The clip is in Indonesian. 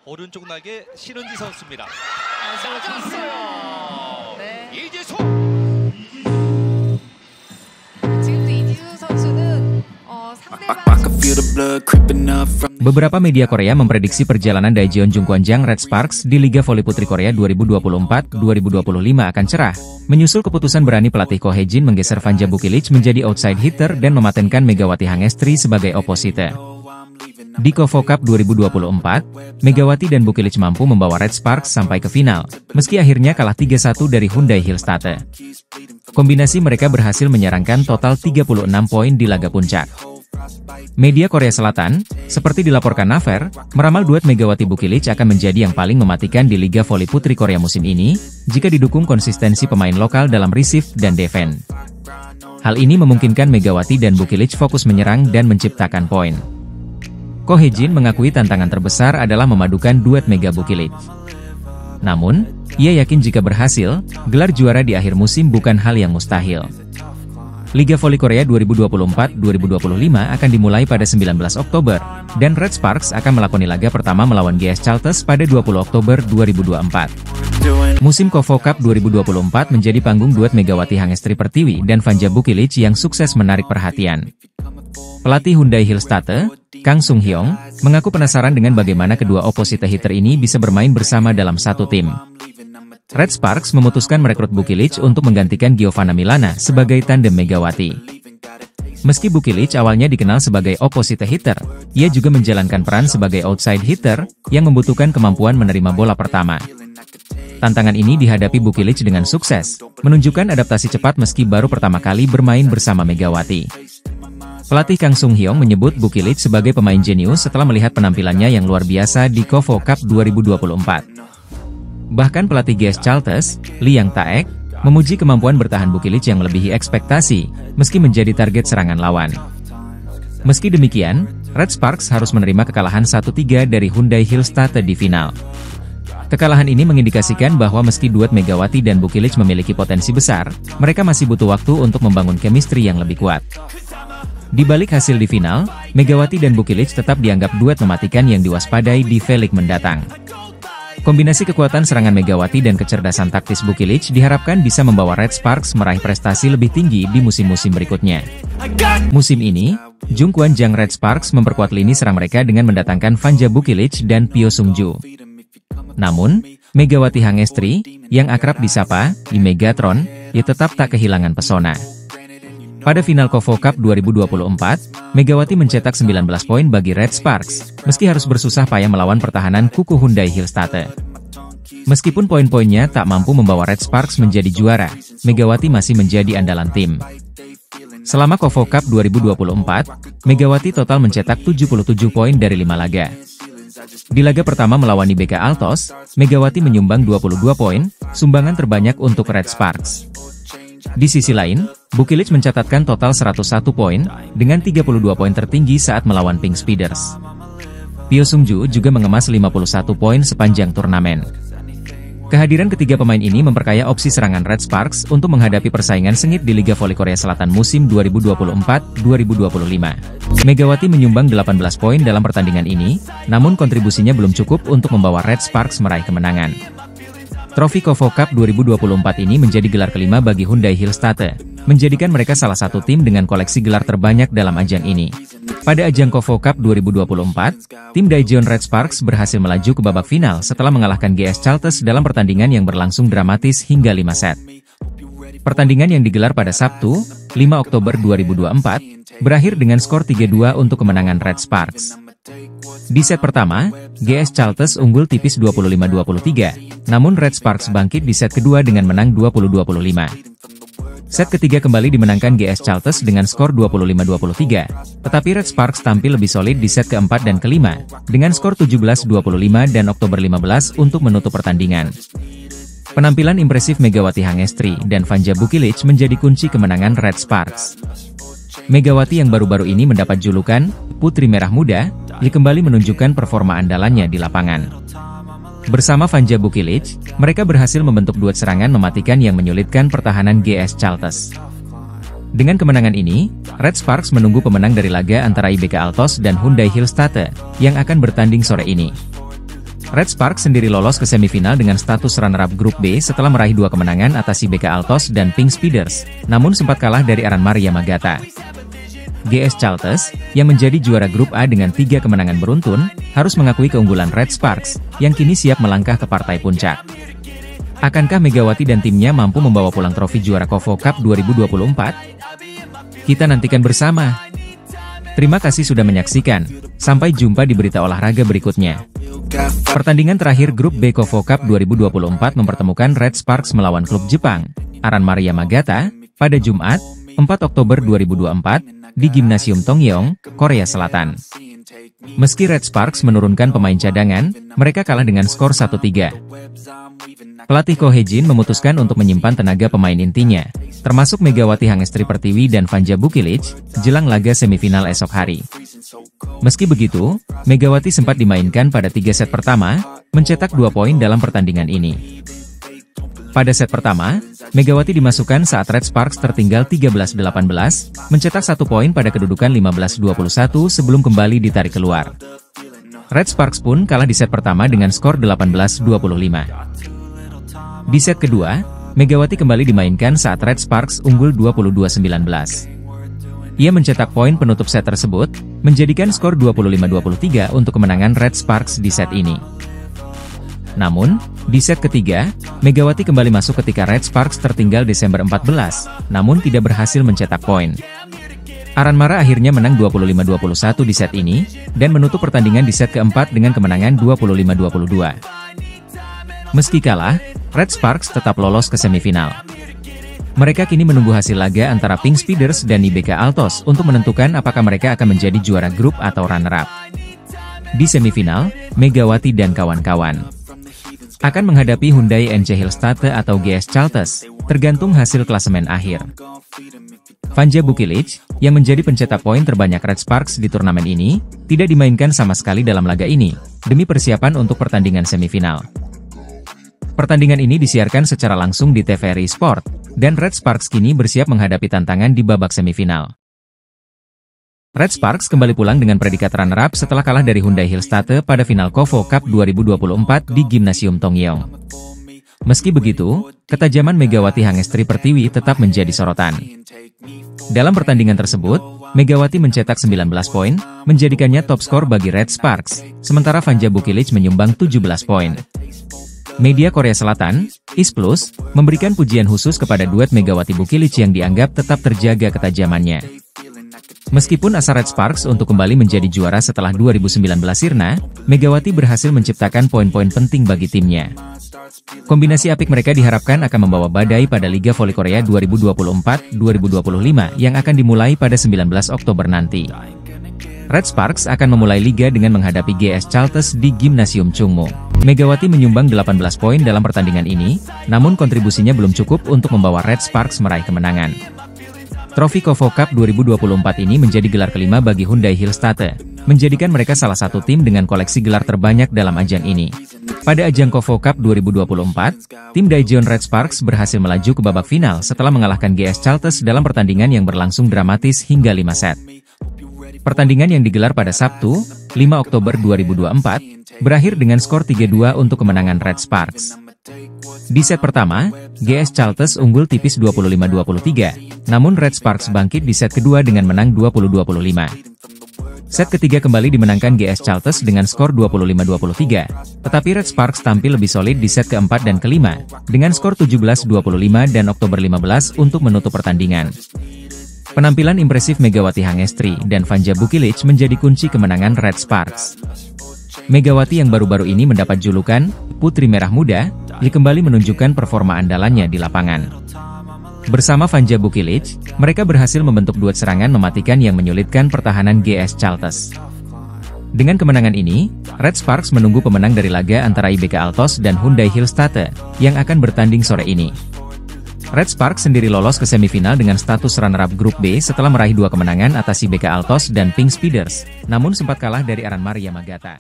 오른쪽 날개 신은지 선수입니다. 맞았어요. 네. 이지수. 지금도 이지수 선수는 상대방 Beberapa media Korea memprediksi perjalanan Daejeon Jungkwanjang Red Sparks di Liga Voli Putri Korea 2024-2025 akan cerah, menyusul keputusan berani pelatih Ko Hae-jin menggeser Vanja Bukilic menjadi outside hitter dan mematenkan Megawati Hangestri sebagai oposite. Di KOFO Cup 2024, Megawati dan Bukilic mampu membawa Red Sparks sampai ke final, meski akhirnya kalah 3-1 dari Hyundai Hillstate. Kombinasi mereka berhasil menyerangkan total 36 poin di laga puncak. Media Korea Selatan, seperti dilaporkan Naver, meramal duet Megawati Bukilic akan menjadi yang paling mematikan di Liga Voli Putri Korea musim ini, jika didukung konsistensi pemain lokal dalam receive dan defense. Hal ini memungkinkan Megawati dan Bukilic fokus menyerang dan menciptakan poin. Ko Hae-jin mengakui tantangan terbesar adalah memadukan duet Mega Bukilic. Namun, ia yakin jika berhasil, gelar juara di akhir musim bukan hal yang mustahil. Liga Voli Korea 2024-2025 akan dimulai pada 19 Oktober, dan Red Sparks akan melakoni laga pertama melawan GS Chalters pada 20 Oktober 2024. Musim KOFO Cup 2024 menjadi panggung duet Megawati Hangestri Pertiwi dan Vanja Bukilic yang sukses menarik perhatian. Pelatih Hyundai Hillstate, Kang Sung-hyung, mengaku penasaran dengan bagaimana kedua oposite hitter ini bisa bermain bersama dalam satu tim. Red Sparks memutuskan merekrut Bukilic untuk menggantikan Giovanna Milana sebagai tandem Megawati. Meski Bukilic awalnya dikenal sebagai opposite hitter, ia juga menjalankan peran sebagai outside hitter, yang membutuhkan kemampuan menerima bola pertama. Tantangan ini dihadapi Bukilic dengan sukses, menunjukkan adaptasi cepat meski baru pertama kali bermain bersama Megawati. Pelatih Kang Sung-hyung menyebut Bukilic sebagai pemain jenius setelah melihat penampilannya yang luar biasa di KOFO Cup 2024. Bahkan pelatih GS Chalters, Lee Yang Taek, memuji kemampuan bertahan Bukilic yang melebihi ekspektasi, meski menjadi target serangan lawan. Meski demikian, Red Sparks harus menerima kekalahan 1-3 dari Hyundai Hillstate di final. Kekalahan ini mengindikasikan bahwa meski duet Megawati dan Bukilic memiliki potensi besar, mereka masih butuh waktu untuk membangun chemistry yang lebih kuat. Di balik hasil di final, Megawati dan Bukilic tetap dianggap duet mematikan yang diwaspadai di V-League mendatang. Kombinasi kekuatan serangan Megawati dan kecerdasan taktis Bukilic diharapkan bisa membawa Red Sparks meraih prestasi lebih tinggi di musim-musim berikutnya. Musim ini, Jungkwanjang Red Sparks memperkuat lini serang mereka dengan mendatangkan Vanja Bukilic dan Pyo Sung-ju. Namun, Megawati Hangestri, yang akrab disapa di Megatron, tetap tak kehilangan pesona. Pada final KOFO Cup 2024, Megawati mencetak 19 poin bagi Red Sparks, meski harus bersusah payah melawan pertahanan kuku Hyundai Hillstate. Meskipun poin-poinnya tak mampu membawa Red Sparks menjadi juara, Megawati masih menjadi andalan tim. Selama KOFO Cup 2024, Megawati total mencetak 77 poin dari 5 laga. Di laga pertama melawan IBK Altos, Megawati menyumbang 22 poin, sumbangan terbanyak untuk Red Sparks. Di sisi lain, Bukilic mencatatkan total 101 poin, dengan 32 poin tertinggi saat melawan Pink Speeders. Pyo Sung-ju juga mengemas 51 poin sepanjang turnamen. Kehadiran ketiga pemain ini memperkaya opsi serangan Red Sparks untuk menghadapi persaingan sengit di Liga Voli Korea Selatan musim 2024-2025. Megawati menyumbang 18 poin dalam pertandingan ini, namun kontribusinya belum cukup untuk membawa Red Sparks meraih kemenangan. Trofi KOFO Cup 2024 ini menjadi gelar kelima bagi Hyundai Hillstate, menjadikan mereka salah satu tim dengan koleksi gelar terbanyak dalam ajang ini. Pada ajang KOFO Cup 2024, tim Daejeon Red Sparks berhasil melaju ke babak final setelah mengalahkan GS Chalters dalam pertandingan yang berlangsung dramatis hingga 5 set. Pertandingan yang digelar pada Sabtu, 5 Oktober 2024, berakhir dengan skor 3-2 untuk kemenangan Red Sparks. Di set pertama, GS Chalters unggul tipis 25-23, namun Red Sparks bangkit di set kedua dengan menang 20-25. Set ketiga kembali dimenangkan GS Chalters dengan skor 25-23, tetapi Red Sparks tampil lebih solid di set keempat dan kelima, dengan skor 17-25 dan Oktober 15 untuk menutup pertandingan. Penampilan impresif Megawati Hangestri dan Vanja Bukilic menjadi kunci kemenangan Red Sparks. Megawati yang baru-baru ini mendapat julukan Putri Merah Muda, kembali menunjukkan performa andalannya di lapangan. Bersama Vanja Bukilic, mereka berhasil membentuk duet serangan mematikan yang menyulitkan pertahanan GS Chalters. Dengan kemenangan ini, Red Sparks menunggu pemenang dari laga antara IBK Altos dan Hyundai Hillstate, yang akan bertanding sore ini. Red Sparks sendiri lolos ke semifinal dengan status runner-up grup B setelah meraih 2 kemenangan atas IBK Altos dan Pink Speeders, namun sempat kalah dari Aranmar Yamagata. GS Chalters, yang menjadi juara grup A dengan 3 kemenangan beruntun, harus mengakui keunggulan Red Sparks, yang kini siap melangkah ke partai puncak. Akankah Megawati dan timnya mampu membawa pulang trofi juara KOFO Cup 2024? Kita nantikan bersama. Terima kasih sudah menyaksikan. Sampai jumpa di berita olahraga berikutnya. Pertandingan terakhir grup B KOFO Cup 2024 mempertemukan Red Sparks melawan klub Jepang, Aranmar Yamagata, pada Jumat, 4 Oktober 2024, di Gimnasium Tongyeong, Korea Selatan. Meski Red Sparks menurunkan pemain cadangan, mereka kalah dengan skor 1-3. Pelatih Ko Hejin memutuskan untuk menyimpan tenaga pemain intinya, termasuk Megawati Hangestri Pertiwi dan Vanja Bukilic, jelang laga semifinal esok hari. Meski begitu, Megawati sempat dimainkan pada 3 set pertama, mencetak 2 poin dalam pertandingan ini. Pada set pertama, Megawati dimasukkan saat Red Sparks tertinggal 13-18, mencetak 1 poin pada kedudukan 15-21 sebelum kembali ditarik keluar. Red Sparks pun kalah di set pertama dengan skor 18-25. Di set kedua, Megawati kembali dimainkan saat Red Sparks unggul 22-19. Ia mencetak poin penutup set tersebut, menjadikan skor 25-23 untuk kemenangan Red Sparks di set ini. Namun, di set ketiga, Megawati kembali masuk ketika Red Sparks tertinggal Desember 14, namun tidak berhasil mencetak poin. Aranmara akhirnya menang 25-21 di set ini, dan menutup pertandingan di set keempat dengan kemenangan 25-22. Meski kalah, Red Sparks tetap lolos ke semifinal. Mereka kini menunggu hasil laga antara Pink Speeders dan IBK Altos untuk menentukan apakah mereka akan menjadi juara grup atau runner-up. Di semifinal, Megawati dan kawan-kawan akan menghadapi Hyundai NC Hillstate atau GS Chalters, tergantung hasil klasemen akhir. Vanja Bukilic, yang menjadi pencetak poin terbanyak Red Sparks di turnamen ini, tidak dimainkan sama sekali dalam laga ini, demi persiapan untuk pertandingan semifinal. Pertandingan ini disiarkan secara langsung di TVRI Sport, dan Red Sparks kini bersiap menghadapi tantangan di babak semifinal. Red Sparks kembali pulang dengan predikat runner-up setelah kalah dari Hyundai Hillstate pada final KOFO Cup 2024 di Gimnasium Tongyeong. Meski begitu, ketajaman Megawati Hangestri Pertiwi tetap menjadi sorotan. Dalam pertandingan tersebut, Megawati mencetak 19 poin, menjadikannya top skor bagi Red Sparks, sementara Vanja Bukilic menyumbang 17 poin. Media Korea Selatan, IS Plus, memberikan pujian khusus kepada duet Megawati Bukilic yang dianggap tetap terjaga ketajamannya. Meskipun asa Red Sparks untuk kembali menjadi juara setelah 2019 sirna, Megawati berhasil menciptakan poin-poin penting bagi timnya. Kombinasi apik mereka diharapkan akan membawa badai pada Liga Voli Korea 2024-2025 yang akan dimulai pada 19 Oktober nanti. Red Sparks akan memulai liga dengan menghadapi GS Chalters di Gimnasium Chungmu. Megawati menyumbang 18 poin dalam pertandingan ini, namun kontribusinya belum cukup untuk membawa Red Sparks meraih kemenangan. Trofi KOFO Cup 2024 ini menjadi gelar kelima bagi Hyundai Hillstate, menjadikan mereka salah satu tim dengan koleksi gelar terbanyak dalam ajang ini. Pada ajang KOFO Cup 2024, tim Daejeon Red Sparks berhasil melaju ke babak final setelah mengalahkan GS Chalters dalam pertandingan yang berlangsung dramatis hingga 5 set. Pertandingan yang digelar pada Sabtu, 5 Oktober 2024, berakhir dengan skor 3-2 untuk kemenangan Red Sparks. Di set pertama, GS Chalters unggul tipis 25-23, namun Red Sparks bangkit di set kedua dengan menang 20-25. Set ketiga kembali dimenangkan GS Chalters dengan skor 25-23, tetapi Red Sparks tampil lebih solid di set keempat dan kelima, dengan skor 17-25 dan Oktober 15 untuk menutup pertandingan. Penampilan impresif Megawati Hangestri dan Vanja Bukilic menjadi kunci kemenangan Red Sparks. Megawati yang baru-baru ini mendapat julukan Putri Merah Muda, kembali menunjukkan performa andalannya di lapangan. Bersama Vanja Bukilic, mereka berhasil membentuk duet serangan mematikan yang menyulitkan pertahanan GS Chalters. Dengan kemenangan ini, Red Sparks menunggu pemenang dari laga antara IBK Altos dan Hyundai Hillstate, yang akan bertanding sore ini. Red Sparks sendiri lolos ke semifinal dengan status runner-up grup B setelah meraih 2 kemenangan atas IBK Altos dan Pink Speeders, namun sempat kalah dari Aranmar Yamagata.